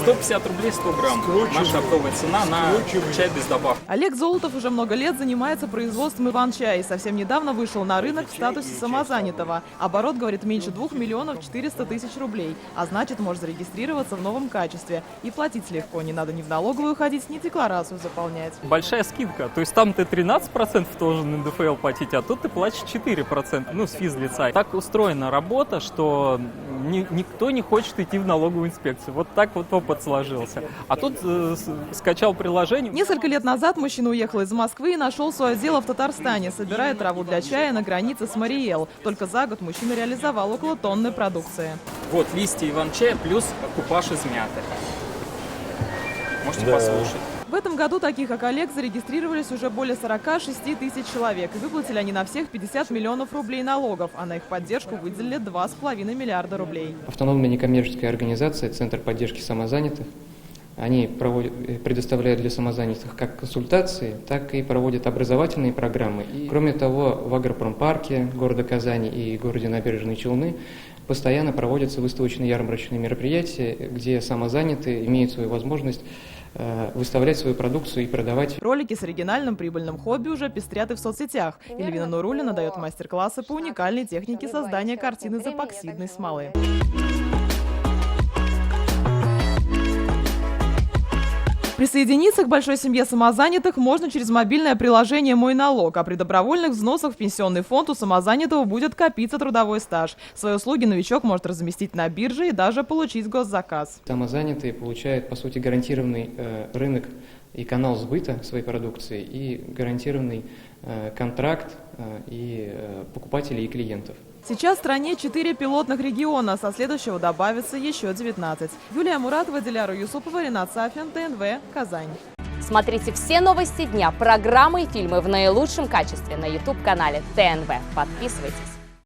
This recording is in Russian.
150 рублей 100 грамм. Наша оптовая цена на чай без добавок. Олег Золотов уже много лет занимается производством иван-чая и совсем недавно вышел на рынок в статусе самозанятого. Оборот, говорит, меньше 2 миллионов 400 тысяч рублей. А значит, может зарегистрироваться в новом качестве. И платить легко. Не надо ни в налоговую ходить, ни декларацию заполнять. Большая скидка. То есть там ты 13% должен НДФЛ платить, а тут ты платишь 4%. Ну, с физлица. Так устроена работа, что никто не хочет идти в налоговую инспекцию. Вот так вот опыт сложился. А тут скачал приложение. Несколько лет назад мужчина уехал из Москвы и нашел свое дело в Татарстане. Собирает траву для чая на границе с Мариэл. Только за год мужчина реализовал около тонны продукции. Вот листья иван-чая плюс купаж из мяты. Можете послушать. В этом году таких, как Олег, зарегистрировались уже более 46 тысяч человек. И выплатили они на всех 50 миллионов рублей налогов, а на их поддержку выделили 2,5 миллиарда рублей. Автономная некоммерческая организация «Центр поддержки самозанятых». Они предоставляют для самозанятых как консультации, так и проводят образовательные программы. И, кроме того, в агропромпарке города Казани и городе Набережные Челны постоянно проводятся выставочные ярмарочные мероприятия, где самозанятые имеют свою возможность выставлять свою продукцию и продавать. Ролики с оригинальным прибыльным хобби уже пестрят и в соцсетях. Эльвина Нуруллина дает мастер-классы по уникальной технике создания картин из эпоксидной смолы. Присоединиться к большой семье самозанятых можно через мобильное приложение «Мой налог», а при добровольных взносах в пенсионный фонд у самозанятого будет копиться трудовой стаж. Свои услуги новичок может разместить на бирже и даже получить госзаказ. Самозанятые получают, по сути, гарантированный рынок и канал сбыта своей продукции, и гарантированный контракт и покупателей, и клиентов. Сейчас в стране 4 пилотных региона, со следующего добавится еще 19. Юлия Муратова, Диляра Юсупова, Ренат Сафин, ТНВ, Казань. Смотрите все новости дня, программы и фильмы в наилучшем качестве на YouTube-канале ТНВ. Подписывайтесь.